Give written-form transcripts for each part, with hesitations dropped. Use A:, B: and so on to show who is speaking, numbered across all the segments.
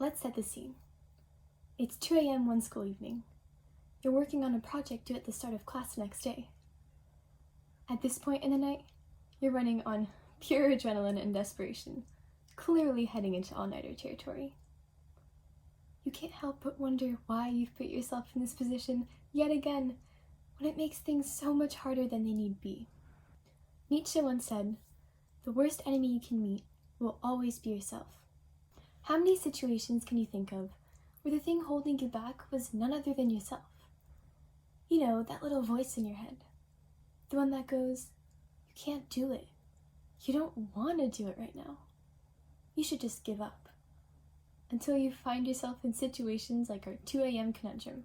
A: let's set the scene. It's 2 a.m. one school evening. You're working on a project due at the start of class the next day. At this point in the night, you're running on pure adrenaline and desperation, clearly heading into all-nighter territory. You can't help but wonder why you've put yourself in this position yet again, when it makes things so much harder than they need be. Nietzsche once said, "The worst enemy you can meet will always be yourself." How many situations can you think of where the thing holding you back was none other than yourself? You know, that little voice in your head. The one that goes, "You can't do it. You don't want to do it right now. You should just give up." Until you find yourself in situations like our 2 a.m. conundrum.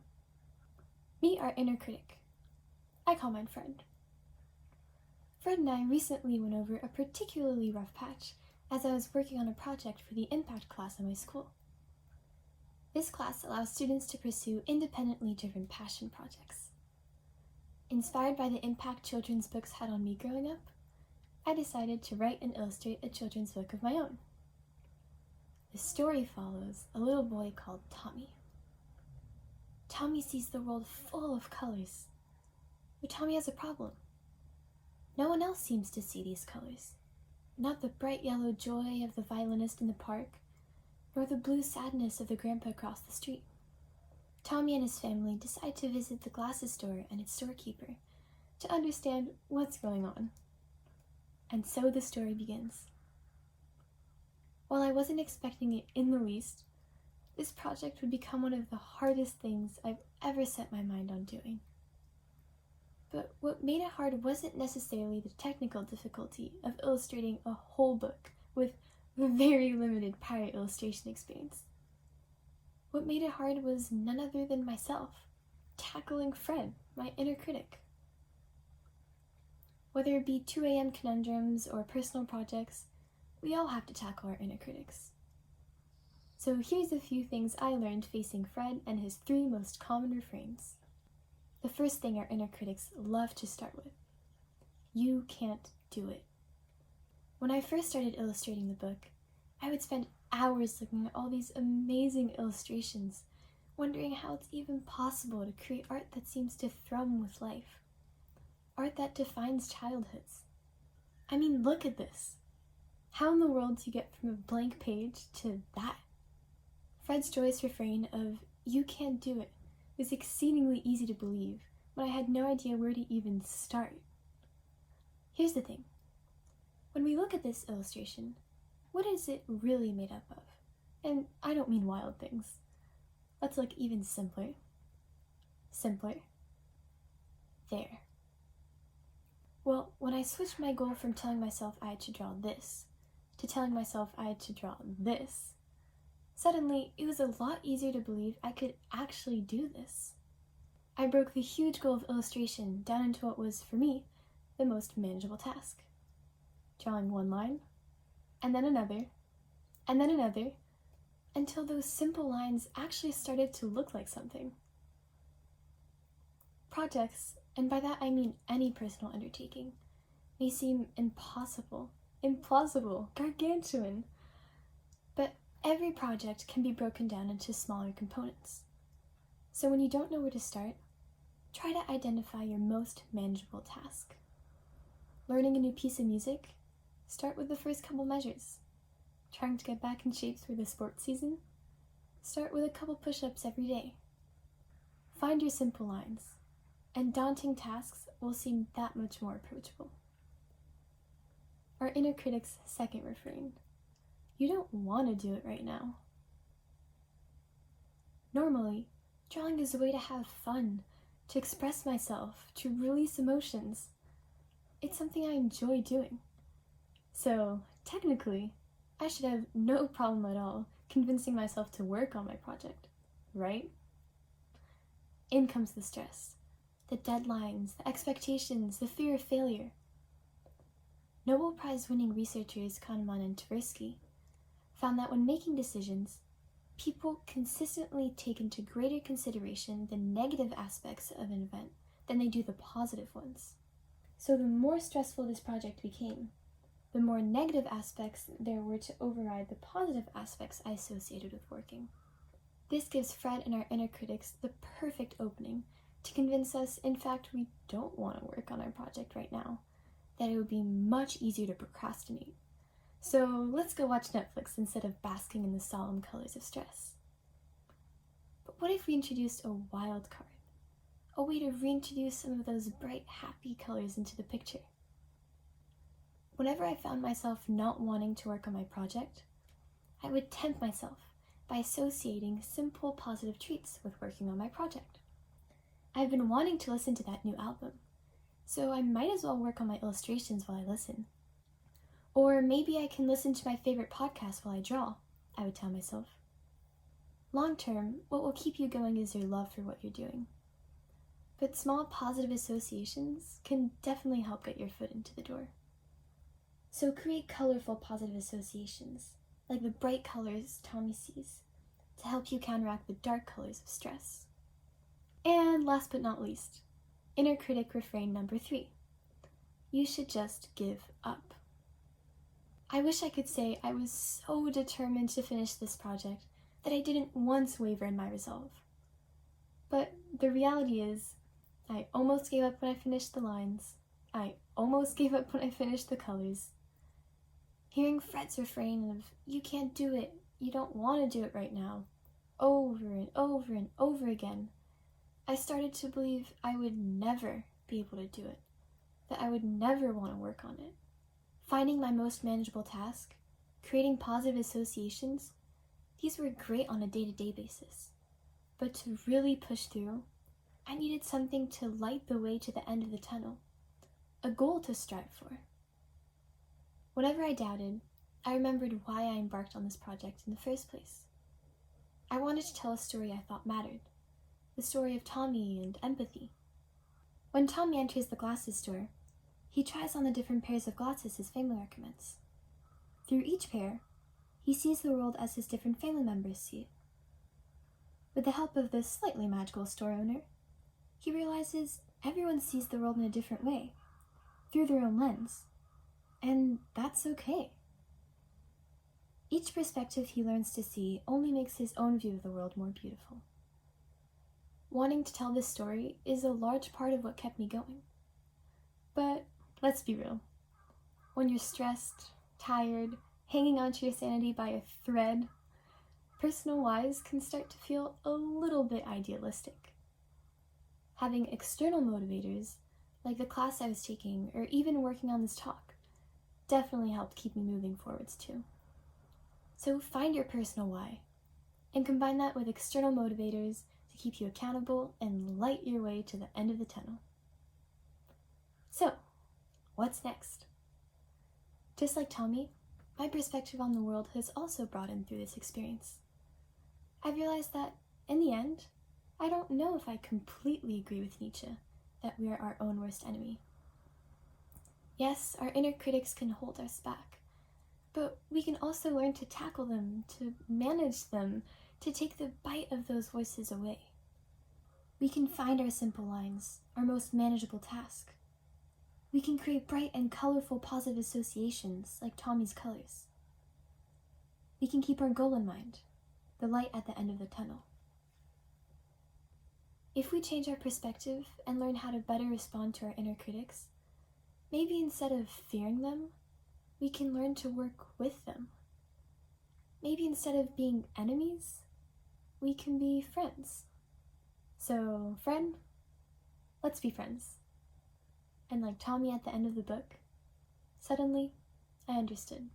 A: Meet our inner critic. I call mine Fred. Fred and I recently went over a particularly rough patch as I was working on a project for the impact class in my school. This class allows students to pursue independently driven passion projects. Inspired by the impact children's books had on me growing up, I decided to write and illustrate a children's book of my own. The story follows a little boy called Tommy. Tommy sees the world full of colors, but Tommy has a problem. No one else seems to see these colors. Not the bright yellow joy of the violinist in the park, nor the blue sadness of the grandpa across the street. Tommy and his family decide to visit the glasses store and its storekeeper to understand what's going on. And so the story begins. While I wasn't expecting it in the least, this project would become one of the hardest things I've ever set my mind on doing. But what made it hard wasn't necessarily the technical difficulty of illustrating a whole book with very limited prior illustration experience. What made it hard was none other than myself, tackling Fred, my inner critic. Whether it be 2 a.m. conundrums or personal projects, we all have to tackle our inner critics. So here's a few things I learned facing Fred and his 3 most common refrains. The first thing our inner critics love to start with: you can't do it. When I first started illustrating the book, I would spend hours looking at all these amazing illustrations, wondering how it's even possible to create art that seems to thrum with life. Art that defines childhoods. I mean, look at this. How in the world do you get from a blank page to that? Fred's joyous refrain of "you can't do it" was exceedingly easy to believe, but I had no idea where to even start. Here's the thing. When we look at this illustration, what is it really made up of? And I don't mean wild things. Let's look even simpler. Simpler. There. Well, when I switched my goal from telling myself I had to draw this to telling myself I had to draw this, suddenly it was a lot easier to believe I could actually do this. I broke the huge goal of illustration down into what was, for me, the most manageable task. Drawing one line, and then another, until those simple lines actually started to look like something. Projects, and by that I mean any personal undertaking, may seem impossible, implausible, gargantuan, but every project can be broken down into smaller components. So when you don't know where to start, try to identify your most manageable task. Learning a new piece of music? Start with the first couple measures. Trying to get back in shape through the sports season? Start with a couple push-ups every day. Find your simple lines, and daunting tasks will seem that much more approachable. Our inner critic's second refrain: you don't want to do it right now. Normally, drawing is a way to have fun, to express myself, to release emotions. It's something I enjoy doing. So, technically, I should have no problem at all convincing myself to work on my project, right? In comes the stress, the deadlines, the expectations, the fear of failure. Nobel Prize-winning researchers Kahneman and Tversky found that when making decisions, people consistently take into greater consideration the negative aspects of an event than they do the positive ones. So the more stressful this project became, the more negative aspects there were to override the positive aspects I associated with working. This gives Fred and our inner critics the perfect opening to convince us, in fact, we don't want to work on our project right now, that it would be much easier to procrastinate. So let's go watch Netflix instead of basking in the solemn colors of stress. But what if we introduced a wild card? A way to reintroduce some of those bright, happy colors into the picture. Whenever I found myself not wanting to work on my project, I would tempt myself by associating simple positive treats with working on my project. I've been wanting to listen to that new album, so I might as well work on my illustrations while I listen. Or maybe I can listen to my favorite podcast while I draw, I would tell myself. Long term, what will keep you going is your love for what you're doing. But small positive associations can definitely help get your foot into the door. So create colorful positive associations, like the bright colors Tommy sees, to help you counteract the dark colors of stress. And last but not least, inner critic refrain number 3. You should just give up. I wish I could say I was so determined to finish this project that I didn't once waver in my resolve. But the reality is, I almost gave up when I finished the lines. I almost gave up when I finished the colors. Hearing Fred's refrain of, "You can't do it, you don't want to do it right now," over and over and over again, I started to believe I would never be able to do it, that I would never want to work on it. Finding my most manageable task, creating positive associations, these were great on a day-to-day basis. But to really push through, I needed something to light the way to the end of the tunnel, a goal to strive for. Whenever I doubted, I remembered why I embarked on this project in the first place. I wanted to tell a story I thought mattered, the story of Tommy and empathy. When Tommy enters the glasses store, he tries on the different pairs of glasses his family recommends. Through each pair, he sees the world as his different family members see it. With the help of the slightly magical store owner, he realizes everyone sees the world in a different way, through their own lens, and that's okay. Each perspective he learns to see only makes his own view of the world more beautiful. Wanting to tell this story is a large part of what kept me going. But let's be real. When you're stressed, tired, hanging onto your sanity by a thread, personal whys can start to feel a little bit idealistic. Having external motivators, like the class I was taking or even working on this talk, definitely helped keep me moving forwards too. So find your personal why, and combine that with external motivators to keep you accountable and light your way to the end of the tunnel. So, what's next? Just like Tommy, my perspective on the world has also broadened through this experience. I realized that, in the end, I don't know if I completely agree with Nietzsche that we are our own worst enemy. Yes, our inner critics can hold us back, but we can also learn to tackle them, to manage them, to take the bite of those voices away. We can find our simple lines, our most manageable task. We can create bright and colorful positive associations like Tommy's colors. We can keep our goal in mind, the light at the end of the tunnel. If we change our perspective and learn how to better respond to our inner critics, maybe instead of fearing them, we can learn to work with them. Maybe instead of being enemies, we can be friends. So, friend, let's be friends. And like Tommy at the end of the book, suddenly I understood,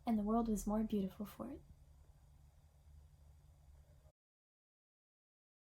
A: and the world was more beautiful for it.